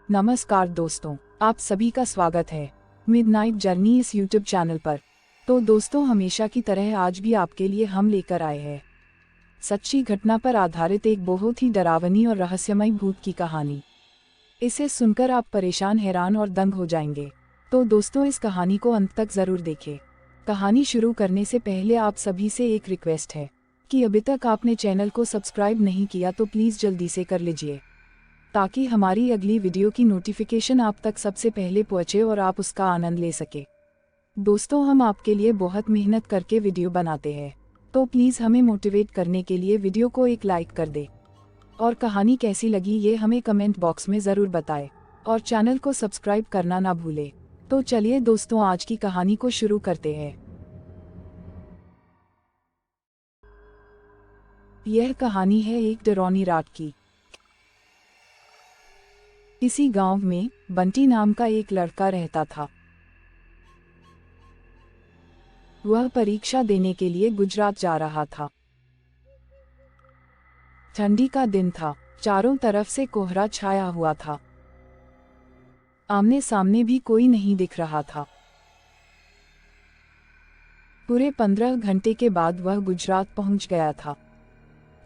नमस्कार दोस्तों, आप सभी का स्वागत है मिडनाइट जर्नी इस यूट्यूब चैनल पर। तो दोस्तों, हमेशा की तरह आज भी आपके लिए हम लेकर आए हैं सच्ची घटना पर आधारित एक बहुत ही डरावनी और रहस्यमय भूत की कहानी। इसे सुनकर आप परेशान, हैरान और दंग हो जाएंगे। तो दोस्तों, इस कहानी को अंत तक जरूर देखें। कहानी शुरू करने से पहले आप सभी से एक रिक्वेस्ट है कि अभी तक आपने चैनल को सब्सक्राइब नहीं किया तो प्लीज़ जल्दी से कर लीजिए, ताकि हमारी अगली वीडियो की नोटिफिकेशन आप तक सबसे पहले पहुंचे और आप उसका आनंद ले सके। दोस्तों, हम आपके लिए बहुत मेहनत करके वीडियो बनाते हैं, तो प्लीज़ हमें मोटिवेट करने के लिए वीडियो को एक लाइक कर दे और कहानी कैसी लगी ये हमें कमेंट बॉक्स में ज़रूर बताएं और चैनल को सब्सक्राइब करना ना भूलें। तो चलिए दोस्तों, आज की कहानी को शुरू करते हैं। यह कहानी है एक डरावनी रात की। किसी गांव में बंटी नाम का एक लड़का रहता था। वह परीक्षा देने के लिए गुजरात जा रहा था। ठंडी का दिन था, चारों तरफ से कोहरा छाया हुआ था। आमने सामने भी कोई नहीं दिख रहा था। पूरे 15 घंटे के बाद वह गुजरात पहुंच गया था।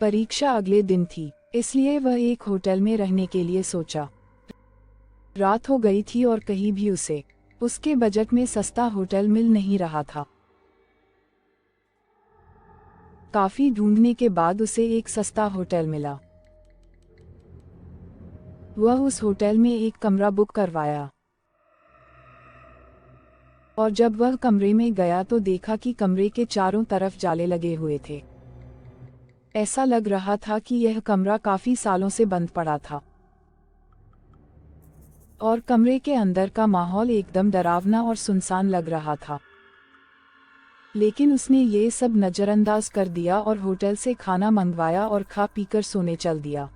परीक्षा अगले दिन थी, इसलिए वह एक होटल में रहने के लिए सोचा। रात हो गई थी और कहीं भी उसे उसके बजट में सस्ता होटल मिल नहीं रहा था। काफी ढूंढने के बाद उसे एक सस्ता होटल मिला। वह उस होटल में एक कमरा बुक करवाया और जब वह कमरे में गया तो देखा कि कमरे के चारों तरफ जाले लगे हुए थे। ऐसा लग रहा था कि यह कमरा काफी सालों से बंद पड़ा था और कमरे के अंदर का माहौल एकदम डरावना और सुनसान लग रहा था। लेकिन उसने ये सब नज़रअंदाज कर दिया और होटल से खाना मंगवाया और खा पीकर सोने चल दिया।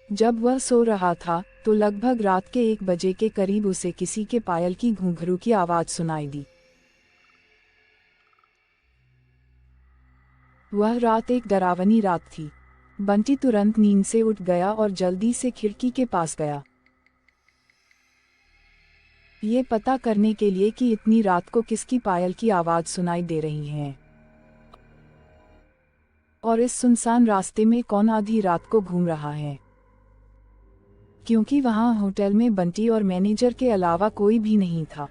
जब वह सो रहा था तो लगभग रात के 1 बजे के करीब उसे किसी के पायल की घुंघरू की आवाज सुनाई दी। वह रात एक डरावनी रात थी। बंटी तुरंत नींद से उठ गया और जल्दी से खिड़की के पास गया, ये पता करने के लिए कि इतनी रात को किसकी पायल की आवाज सुनाई दे रही है और इस सुनसान रास्ते में कौन आधी रात को घूम रहा है, क्योंकि वहां होटल में बंटी और मैनेजर के अलावा कोई भी नहीं था।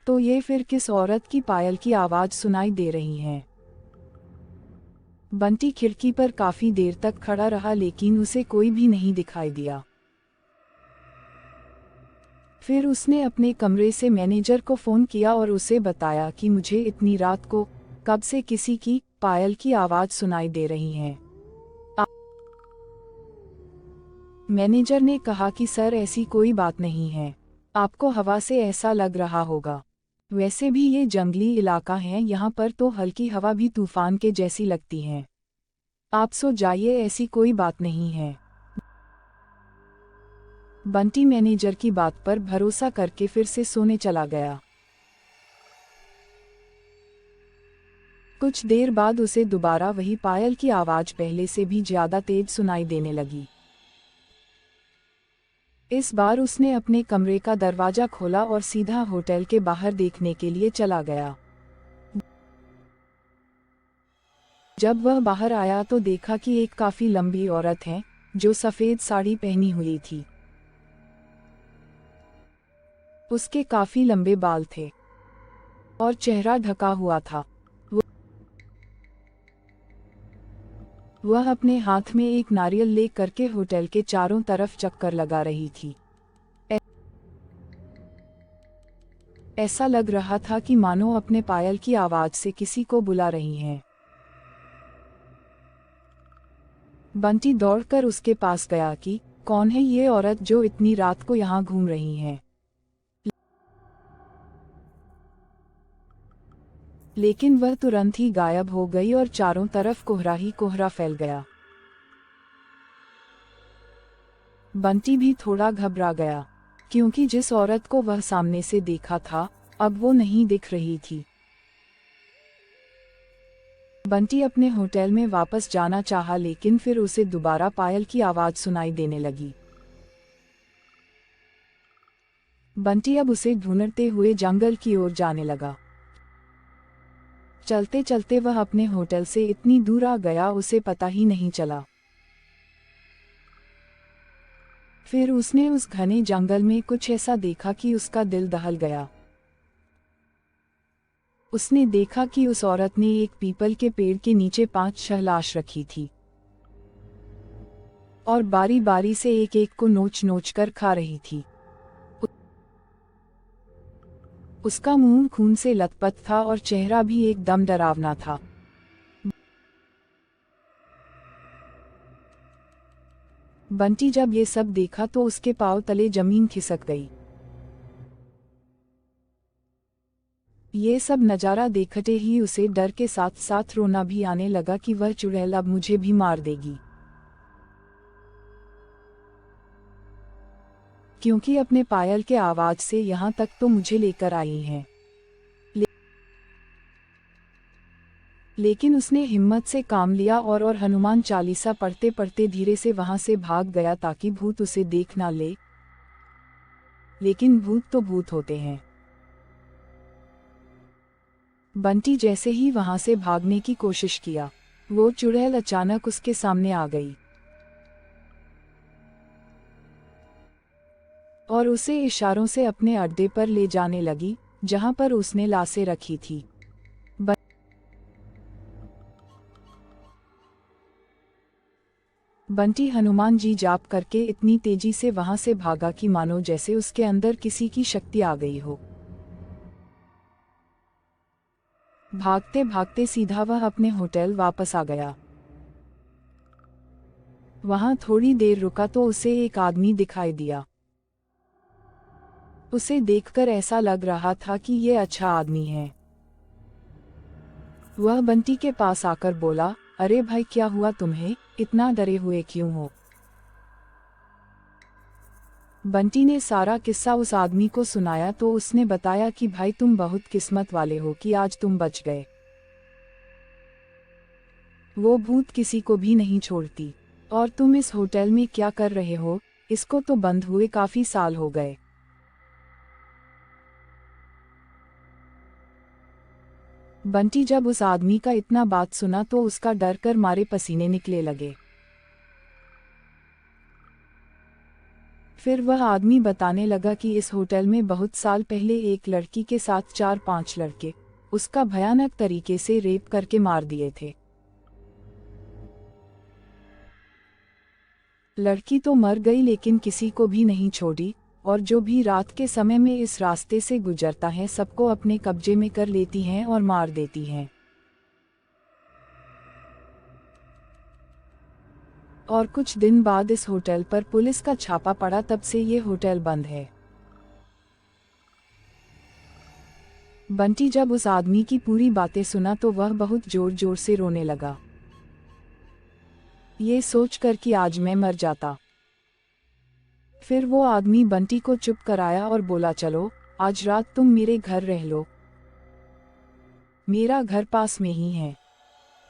तो ये फिर किस औरत की पायल की आवाज सुनाई दे रही है। बंटी खिड़की पर काफी देर तक खड़ा रहा, लेकिन उसे कोई भी नहीं दिखाई दिया। फिर उसने अपने कमरे से मैनेजर को फोन किया और उसे बताया कि मुझे इतनी रात को कब से किसी की पायल की आवाज सुनाई दे रही है। मैनेजर ने कहा कि सर, ऐसी कोई बात नहीं है, आपको हवा से ऐसा लग रहा होगा। वैसे भी ये जंगली इलाका है, यहाँ पर तो हल्की हवा भी तूफान के जैसी लगती है। आप सो जाइए, ऐसी कोई बात नहीं है। बंटी मैनेजर की बात पर भरोसा करके फिर से सोने चला गया। कुछ देर बाद उसे दोबारा वही पायल की आवाज पहले से भी ज्यादा तेज सुनाई देने लगी। इस बार उसने अपने कमरे का दरवाजा खोला और सीधा होटल के बाहर देखने के लिए चला गया। जब वह बाहर आया तो देखा कि एक काफी लंबी औरत है जो सफेद साड़ी पहनी हुई थी। उसके काफी लंबे बाल थे और चेहरा ढका हुआ था। वह अपने हाथ में एक नारियल ले करके होटल के चारों तरफ चक्कर लगा रही थी। ऐसा लग रहा था कि मानो अपने पायल की आवाज से किसी को बुला रही है। बंटी दौड़कर उसके पास गया कि कौन है ये औरत जो इतनी रात को यहाँ घूम रही है। लेकिन वह तुरंत ही गायब हो गई और चारों तरफ कोहरा ही कोहरा फैल गया। बंटी भी थोड़ा घबरा गया, क्योंकि जिस औरत को वह सामने से देखा था अब वो नहीं दिख रही थी। बंटी अपने होटल में वापस जाना चाहा, लेकिन फिर उसे दोबारा पायल की आवाज सुनाई देने लगी। बंटी अब उसे ढूंढते हुए जंगल की ओर जाने लगा। चलते चलते वह अपने होटल से इतनी दूर आ गया, उसे पता ही नहीं चला। फिर उसने उस घने जंगल में कुछ ऐसा देखा कि उसका दिल दहल गया। उसने देखा कि उस औरत ने एक पीपल के पेड़ के नीचे 5-6 लाश रखी थी और बारी बारी से एक एक को नोच नोच कर खा रही थी। उसका मुंह खून से लथपथ था और चेहरा भी एकदम डरावना था। बंटी जब ये सब देखा तो उसके पांव तले जमीन खिसक गई। ये सब नजारा देखते ही उसे डर के साथ साथ रोना भी आने लगा कि वह चुड़ैल अब मुझे भी मार देगी, क्योंकि अपने पायल के आवाज से यहाँ तक तो मुझे लेकर आई हैं। लेकिन उसने हिम्मत से काम लिया और हनुमान चालीसा पढ़ते पढ़ते धीरे से वहां से भाग गया ताकि भूत उसे देख ना ले। लेकिन भूत तो भूत होते हैं। बंटी जैसे ही वहां से भागने की कोशिश किया, वो चुड़ैल अचानक उसके सामने आ गई और उसे इशारों से अपने अड्डे पर ले जाने लगी, जहां पर उसने लाशें रखी थी। बंटी हनुमान जी जाप करके इतनी तेजी से वहां से भागा कि मानो जैसे उसके अंदर किसी की शक्ति आ गई हो। भागते भागते सीधा वह अपने होटल वापस आ गया। वहां थोड़ी देर रुका तो उसे एक आदमी दिखाई दिया। उसे देखकर ऐसा लग रहा था कि ये अच्छा आदमी है। वह बंटी के पास आकर बोला, अरे भाई, क्या हुआ तुम्हें, इतना डरे हुए क्यों हो? बंटी ने सारा किस्सा उस आदमी को सुनाया तो उसने बताया कि भाई, तुम बहुत किस्मत वाले हो कि आज तुम बच गए। वो भूत किसी को भी नहीं छोड़ती। और तुम इस होटल में क्या कर रहे हो? इसको तो बंद हुए काफी साल हो गए। बंटी जब उस आदमी का इतना बात सुना तो उसका डर कर मारे पसीने निकले लगे। फिर वह आदमी बताने लगा कि इस होटल में बहुत साल पहले एक लड़की के साथ 4-5 लड़के उसका भयानक तरीके से रेप करके मार दिए थे। लड़की तो मर गई लेकिन किसी को भी नहीं छोड़ी, और जो भी रात के समय में इस रास्ते से गुजरता है सबको अपने कब्जे में कर लेती हैं और मार देती हैं। और कुछ दिन बाद इस होटल पर पुलिस का छापा पड़ा, तब से ये होटल बंद है। बंटी जब उस आदमी की पूरी बातें सुना तो वह बहुत जोर जोर से रोने लगा, ये सोचकर कि आज मैं मर जाता। फिर वो आदमी बंटी को चुप कराया और बोला, चलो आज रात तुम मेरे घर रह लो, मेरा घर पास में ही है,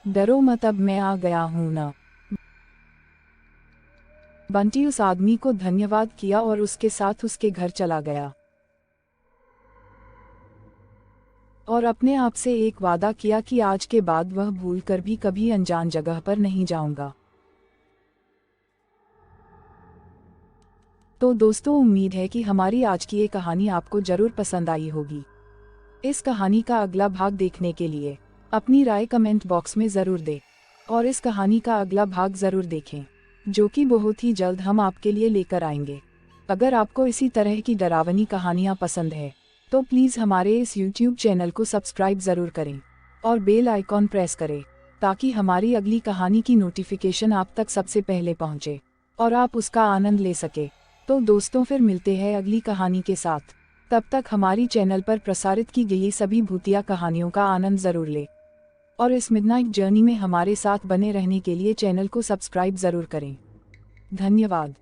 डरो मत, अब मैं आ गया हूं ना। बंटी उस आदमी को धन्यवाद किया और उसके साथ उसके घर चला गया और अपने आप से एक वादा किया कि आज के बाद वह भूलकर भी कभी अनजान जगह पर नहीं जाऊंगा। तो दोस्तों, उम्मीद है कि हमारी आज की ये कहानी आपको जरूर पसंद आई होगी। इस कहानी का अगला भाग देखने के लिए अपनी राय कमेंट बॉक्स में जरूर दें और इस कहानी का अगला भाग जरूर देखें, जो कि बहुत ही जल्द हम आपके लिए लेकर आएंगे। अगर आपको इसी तरह की डरावनी कहानियां पसंद है तो प्लीज़ हमारे इस YouTube चैनल को सब्सक्राइब ज़रूर करें और बेल आइकॉन प्रेस करें ताकि हमारी अगली कहानी की नोटिफिकेशन आप तक सबसे पहले पहुंचे और आप उसका आनंद ले सके। तो दोस्तों, फिर मिलते हैं अगली कहानी के साथ। तब तक हमारी चैनल पर प्रसारित की गई सभी भूतिया कहानियों का आनंद ज़रूर लें और इस मिडनाइट जर्नी में हमारे साथ बने रहने के लिए चैनल को सब्सक्राइब ज़रूर करें। धन्यवाद।